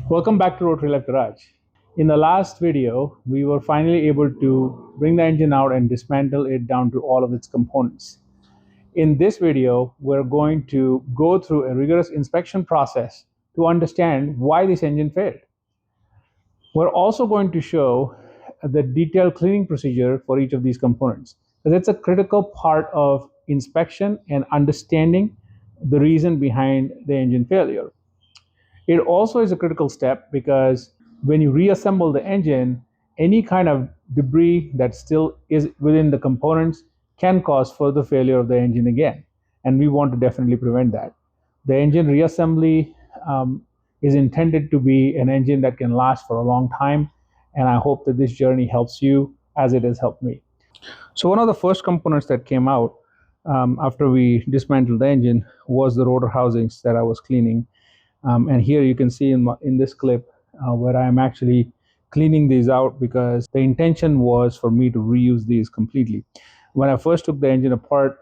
Welcome back to Rotary Life Garage. In the last video, we were finally able to bring the engine out and dismantle it down to all of its components. In this video, we're going to go through a rigorous inspection process to understand why this engine failed. We're also going to show the detailed cleaning procedure for each of these components, because it's a critical part of inspection and understanding the reason behind the engine failure. It also is a critical step because when you reassemble the engine, any kind of debris that still is within the components can cause further failure of the engine again. And we want to definitely prevent that. The engine reassembly is intended to be an engine that can last for a long time. And I hope that this journey helps you as it has helped me. So one of the first components that came out after we dismantled the engine was the rotor housings that I was cleaning. And here you can see in this clip where I am actually cleaning these out because the intention was for me to reuse these completely. When I first took the engine apart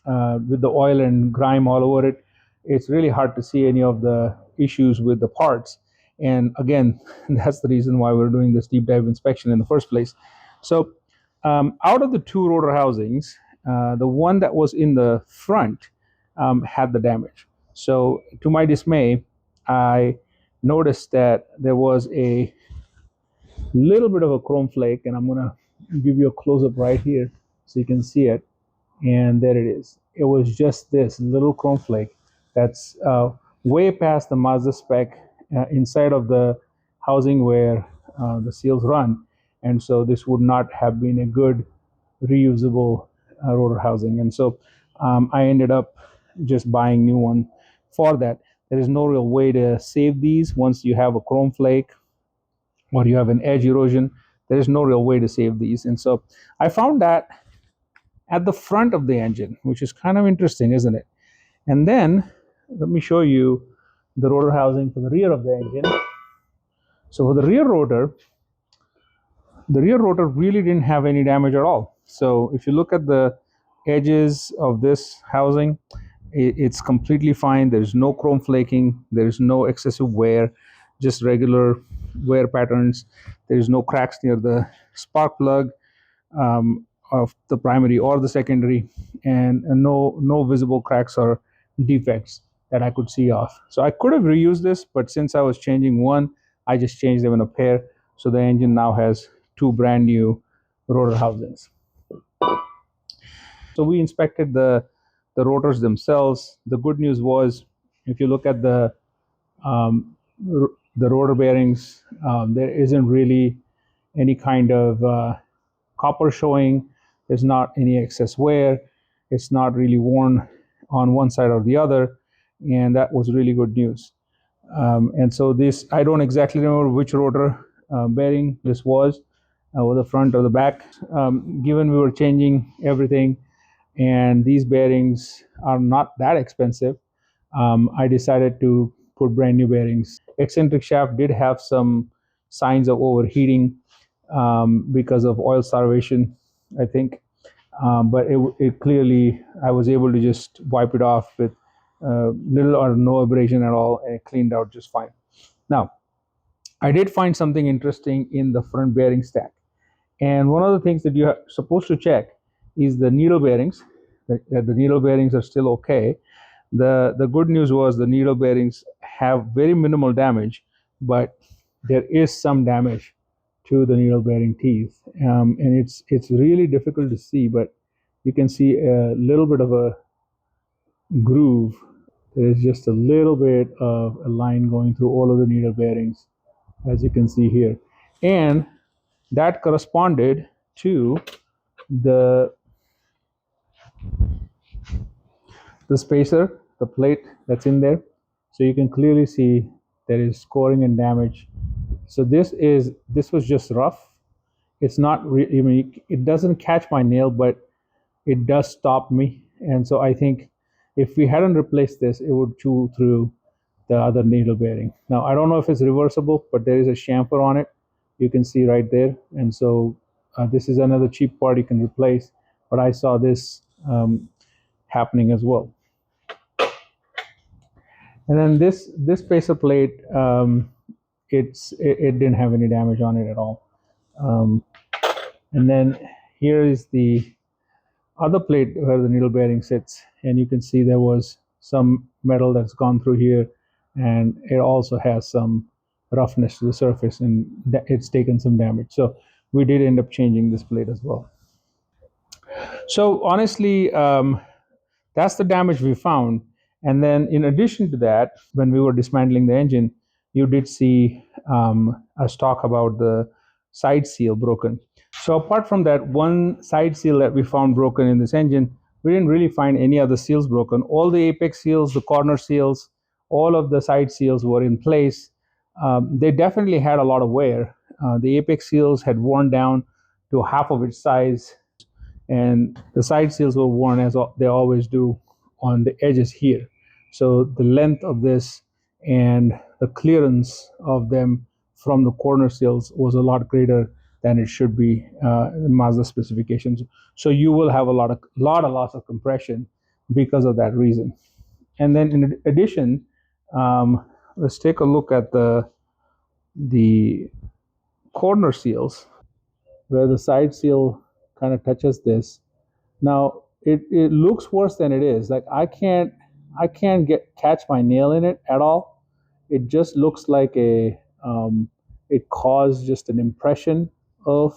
with the oil and grime all over it, it's really hard to see any of the issues with the parts. And again, that's the reason why we're doing this deep dive inspection in the first place. So out of the two rotor housings, the one that was in the front had the damage. So to my dismay, I noticed that there was a little bit of a chrome flake, and I'm gonna give you a close-up right here so you can see it. And there it is. It was just this little chrome flake that's way past the Mazda spec inside of the housing where the seals run. And so this would not have been a good reusable rotor housing. And so I ended up just buying new one for that. There is no real way to save these once you have a chrome flake or you have an edge erosion. There is no real way to save these. And so I found that at the front of the engine, which is kind of interesting, isn't it? And then let me show you the rotor housing for the rear of the engine. So for the rear rotor really didn't have any damage at all. So if you look at the edges of this housing, it's completely fine. There's no chrome flaking. There's no excessive wear, just regular wear patterns. There's no cracks near the spark plug of the primary or the secondary, and no visible cracks or defects that I could see off. So I could have reused this, but since I was changing one, I just changed them in a pair. So the engine now has two brand new rotor housings. So we inspected the rotors themselves. The good news was, if you look at the rotor bearings, there isn't really any kind of copper showing. There's not any excess wear. It's not really worn on one side or the other, and that was really good news. And so this, I don't exactly remember which rotor bearing this was, whether the front or the back. Given we were changing everything, and these bearings are not that expensive, I decided to put brand new bearings. Eccentric shaft did have some signs of overheating because of oil starvation, I think. But it clearly, I was able to just wipe it off with little or no abrasion at all, and it cleaned out just fine. Now, I did find something interesting in the front bearing stack. And one of the things that you're supposed to check is the needle bearings. The needle bearings are still okay. The good news was the needle bearings have very minimal damage, but there is some damage to the needle bearing teeth. And it's really difficult to see, but you can see a little bit of a groove. There is just a little bit of a line going through all of the needle bearings, as you can see here. And that corresponded to the spacer, the plate that's in there. So you can clearly see there is scoring and damage. So this was just rough. It's not really, I mean, it doesn't catch my nail, but it does stop me. And so I think if we hadn't replaced this, it would chew through the other needle bearing. Now, I don't know if it's reversible, but there is a chamfer on it. You can see right there. And so this is another cheap part you can replace, but I saw this happening as well. And then this spacer plate it didn't have any damage on it at all. Um, and then here is the other plate where the needle bearing sits, and you can see there was some metal that's gone through here, and it also has some roughness to the surface, and it's taken some damage. So we did end up changing this plate as well. So honestly, that's the damage we found. And then in addition to that, when we were dismantling the engine, you did see us talk about the side seal broken. So apart from that one side seal that we found broken in this engine, we didn't really find any other seals broken. All the apex seals, the corner seals, all of the side seals were in place. They definitely had a lot of wear. The apex seals had worn down to half of its size, and the side seals were worn as they always do on the edges here. So the length of this and the clearance of them from the corner seals was a lot greater than it should be in Mazda specifications. So you will have a lot of loss of compression because of that reason. And then in addition, let's take a look at the corner seals where the side seal kind of touches this. Now it looks worse than it is. Like I can't catch my nail in it at all. It just looks like it caused just an impression of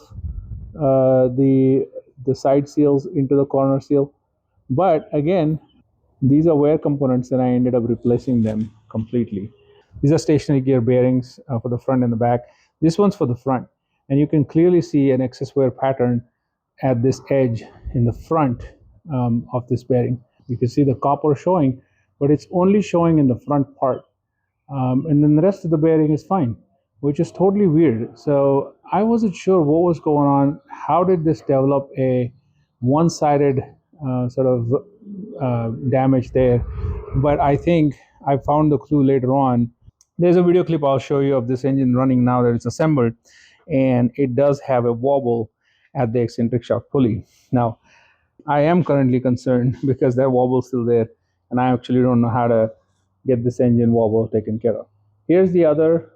the side seals into the corner seal. But again, these are wear components, and I ended up replacing them completely. These are stationary gear bearings for the front and the back. This one's for the front, and you can clearly see an excess wear pattern at this edge in the front of this bearing. You can see the copper showing, but it's only showing in the front part. And then the rest of the bearing is fine, which is totally weird. So I wasn't sure what was going on. How did this develop a one-sided sort of damage there? But I think I found the clue later on. There's a video clip I'll show you of this engine running now that it's assembled, and it does have a wobble at the eccentric shaft pulley. Now, I am currently concerned because that wobble's still there, and I actually don't know how to get this engine wobble taken care of. Here's the other,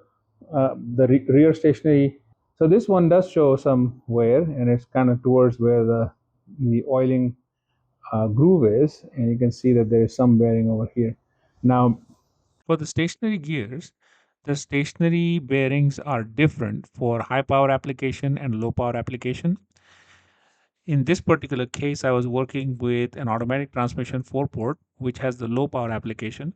the rear stationary. So this one does show some wear, and it's kind of towards where the oiling groove is, and you can see that there is some bearing over here. Now, for the stationary gears, the stationary bearings are different for high power application and low power application. In this particular case, I was working with an automatic transmission 4-port, which has the low power application.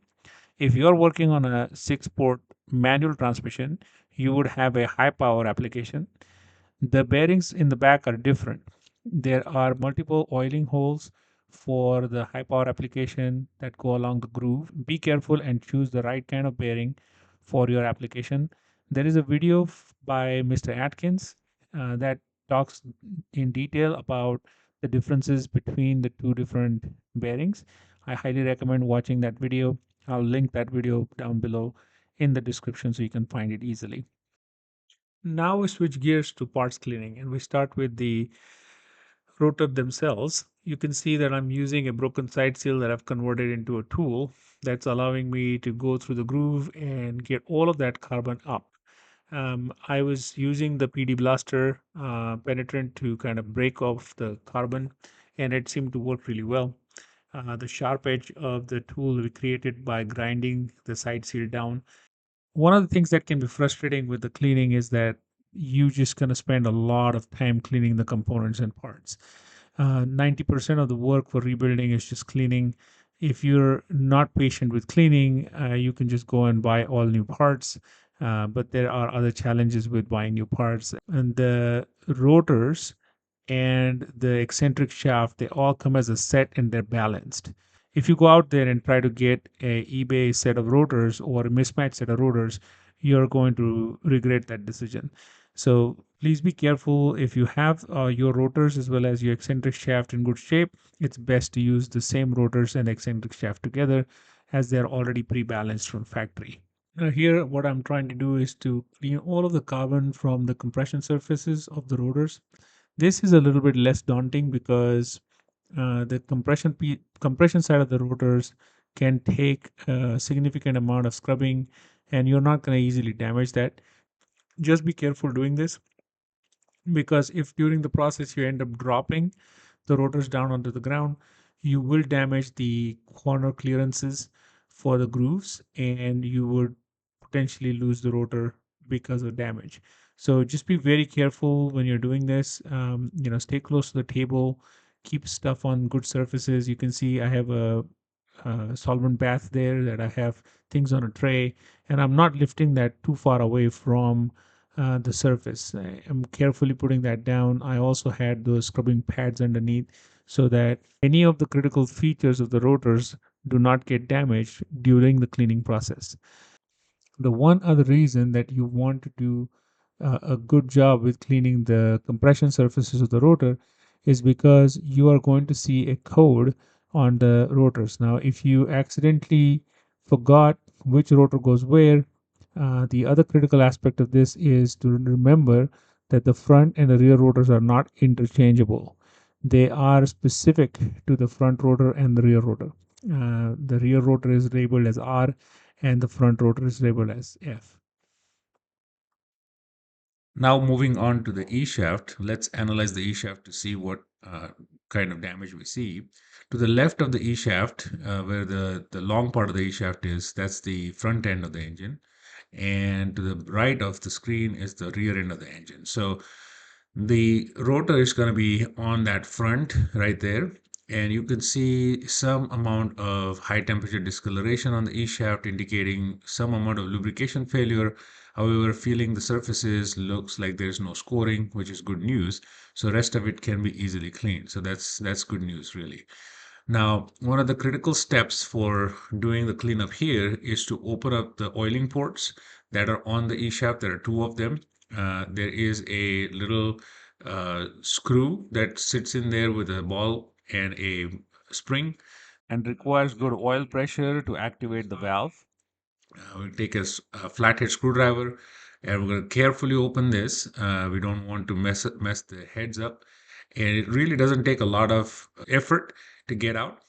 If you're working on a 6-port manual transmission, you would have a high power application. The bearings in the back are different. There are multiple oiling holes for the high power application that go along the groove. Be careful and choose the right kind of bearing for your application. There is a video by Mr. Atkins that talks in detail about the differences between the two different bearings. I highly recommend watching that video. I'll link that video down below in the description so you can find it easily. Now we switch gears to parts cleaning, and we start with the rotor themselves. You can see that I'm using a broken side seal that I've converted into a tool that's allowing me to go through the groove and get all of that carbon up. I was using the PD Blaster penetrant to kind of break off the carbon, and it seemed to work really well. The sharp edge of the tool we created by grinding the side seal down. One of the things that can be frustrating with the cleaning is that you just going to spend a lot of time cleaning the components and parts. 90% of the work for rebuilding is just cleaning. If you're not patient with cleaning, you can just go and buy all new parts. But there are other challenges with buying new parts. And the rotors and the eccentric shaft, they all come as a set and they're balanced. If you go out there and try to get a eBay set of rotors or a mismatched set of rotors, you're going to regret that decision. So please be careful. If you have your rotors as well as your eccentric shaft in good shape, it's best to use the same rotors and eccentric shaft together as they're already pre-balanced from factory. Now here, what I'm trying to do is to clean all of the carbon from the compression surfaces of the rotors. This is a little bit less daunting because the compression side of the rotors can take a significant amount of scrubbing, and you're not going to easily damage that. Just be careful doing this, because if during the process you end up dropping the rotors down onto the ground, you will damage the corner clearances for the grooves, and you would potentially lose the rotor because of damage. So just be very careful when you're doing this. Stay close to the table, keep stuff on good surfaces. You can see I have a solvent bath there, that I have things on a tray, and I'm not lifting that too far away from the surface. I am carefully putting that down. I also had those scrubbing pads underneath, so that any of the critical features of the rotors do not get damaged during the cleaning process. The one other reason that you want to do a good job with cleaning the compression surfaces of the rotor is because you are going to see a code on the rotors. Now, if you accidentally forgot which rotor goes where, the other critical aspect of this is to remember that the front and the rear rotors are not interchangeable. They are specific to the front rotor and the rear rotor. The rear rotor is labeled as R, and the front rotor is labeled as F. Now moving on to the E shaft, let's analyze the E shaft to see what kind of damage we see. To the left of the E shaft, where the long part of the E shaft is, that's the front end of the engine. And to the right of the screen is the rear end of the engine. So the rotor is going to be on that front right there. And you can see some amount of high temperature discoloration on the E shaft, indicating some amount of lubrication failure. However, feeling the surfaces, looks like there's no scoring, which is good news. So rest of it can be easily cleaned. So that's good news, really. Now, one of the critical steps for doing the cleanup here is to open up the oiling ports that are on the E-shaft. There are two of them. There is a little screw that sits in there with a ball and a spring, and requires good oil pressure to activate the valve. We'll take a flathead screwdriver, and we're going to carefully open this. We don't want to mess the heads up, and it really doesn't take a lot of effort to get out.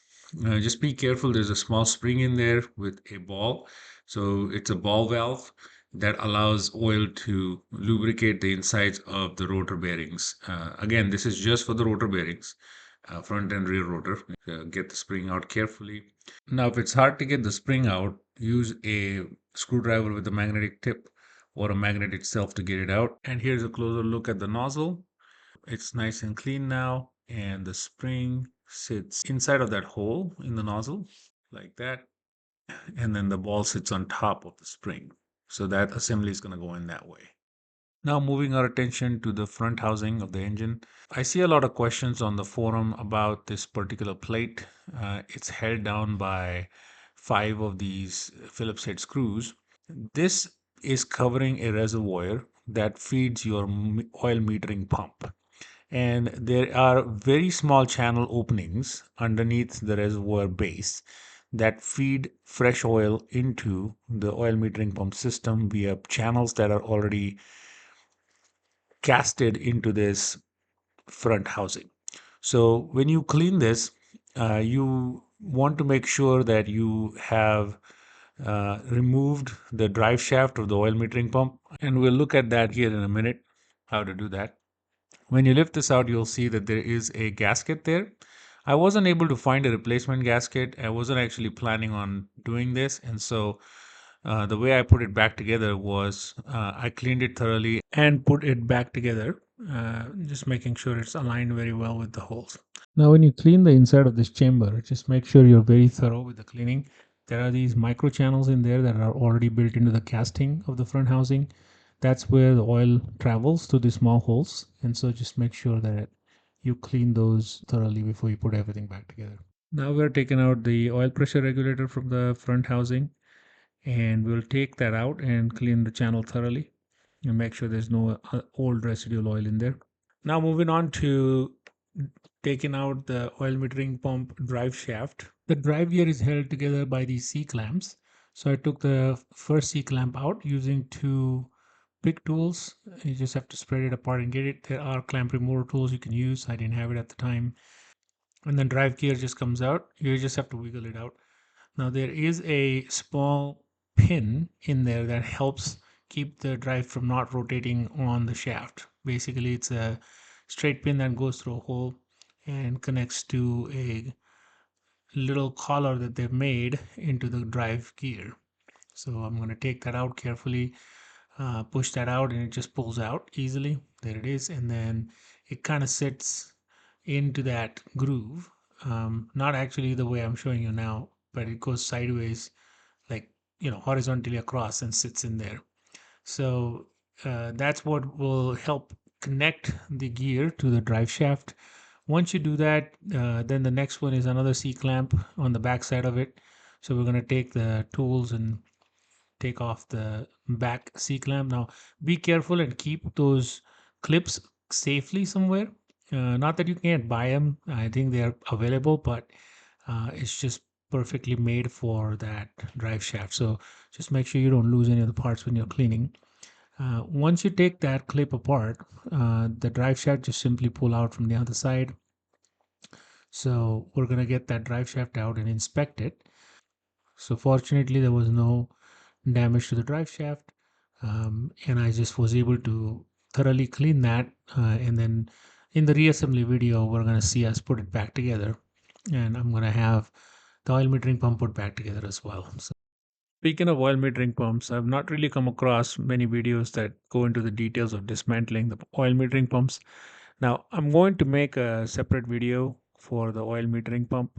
Just be careful. There's a small spring in there with a ball, so it's a ball valve that allows oil to lubricate the insides of the rotor bearings. Again, this is just for the rotor bearings, front and rear rotor. Get the spring out carefully. Now, if it's hard to get the spring out, use a screwdriver with a magnetic tip or a magnet itself to get it out. And here's a closer look at the nozzle. It's nice and clean now, and the spring sits inside of that hole in the nozzle like that. And then the ball sits on top of the spring. So that assembly is going to go in that way. Now, moving our attention to the front housing of the engine. I see a lot of questions on the forum about this particular plate. It's held down by 5 of these Phillips head screws. This is covering a reservoir that feeds your oil metering pump. And there are very small channel openings underneath the reservoir base that feed fresh oil into the oil metering pump system via channels that are already casted into this front housing. So when you clean this, you want to make sure that you have removed the drive shaft of the oil metering pump. And we'll look at that here in a minute, how to do that. When you lift this out, you'll see that there is a gasket there. I wasn't able to find a replacement gasket. I wasn't actually planning on doing this. And so the way I put it back together was I cleaned it thoroughly and put it back together, just making sure it's aligned very well with the holes. Now, when you clean the inside of this chamber, just make sure you're very thorough with the cleaning. There are these micro channels in there that are already built into the casting of the front housing. That's where the oil travels through these small holes. And so just make sure that you clean those thoroughly before you put everything back together. Now we're taking out the oil pressure regulator from the front housing, and we'll take that out and clean the channel thoroughly and make sure there's no old residual oil in there. Now moving on to taking out the oil metering pump drive shaft. The drive gear is held together by these C clamps. So I took the first C clamp out using two big tools. You just have to spread it apart and get it. There are clamp remover tools you can use. I didn't have it at the time. And then drive gear just comes out. You just have to wiggle it out. Now there is a small pin in there that helps keep the drive from not rotating on the shaft. Basically, it's a straight pin that goes through a hole and connects to a little collar that they've made into the drive gear. So I'm going to take that out carefully, push that out, and it just pulls out easily. There it is. And then it kind of sits into that groove. Not actually the way I'm showing you now, but it goes sideways, like, horizontally across and sits in there. So that's what will help connect the gear to the drive shaft. Once you do that, then the next one is another C clamp on the back side of it. So we're going to take the tools and take off the back C clamp. Now be careful and keep those clips safely somewhere. Not that you can't buy them, I think they're available, but it's just perfectly made for that drive shaft. So just make sure you don't lose any of the parts when you're cleaning. Once you take that clip apart, the drive shaft just simply pull out from the other side. So we're going to get that drive shaft out and inspect it. So fortunately, there was no damage to the drive shaft. And I just was able to thoroughly clean that. And then in the reassembly video, we're going to see us put it back together. And I'm going to have the oil metering pump put back together as well. So speaking of oil metering pumps, I've not really come across many videos that go into the details of dismantling the oil metering pumps. Now, I'm going to make a separate video for the oil metering pump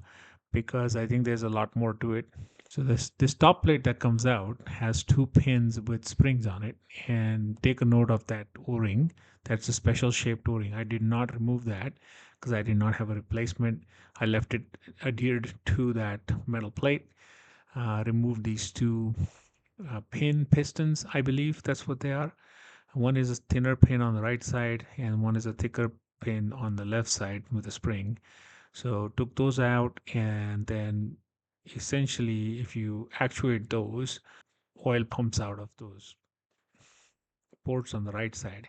because I think there's a lot more to it. So this top plate that comes out has two pins with springs on it, and take a note of that O-ring. That's a special shaped O-ring. I did not remove that because I did not have a replacement. I left it adhered to that metal plate. Remove these two pin pistons. I believe that's what they are. One is a thinner pin on the right side, and one is a thicker pin on the left side with a spring. So took those out, and then essentially, if you actuate those, oil pumps out of those ports on the right side.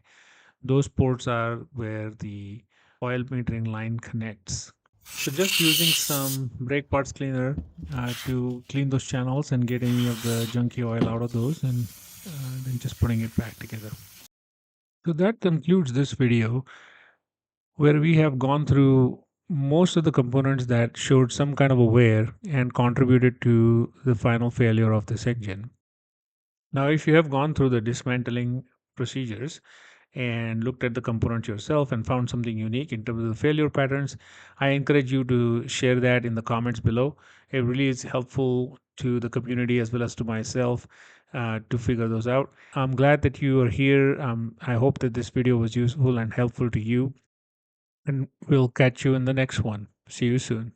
Those ports are where the oil metering line connects. So just using some brake parts cleaner to clean those channels and get any of the junky oil out of those, and then just putting it back together. So that concludes this video where we have gone through most of the components that showed some kind of a wear and contributed to the final failure of this engine. Now, if you have gone through the dismantling procedures and looked at the components yourself and found something unique in terms of the failure patterns, I encourage you to share that in the comments below. It really is helpful to the community as well as to myself to figure those out. I'm glad that you are here. I hope that this video was useful and helpful to you, and we'll catch you in the next one. See you soon.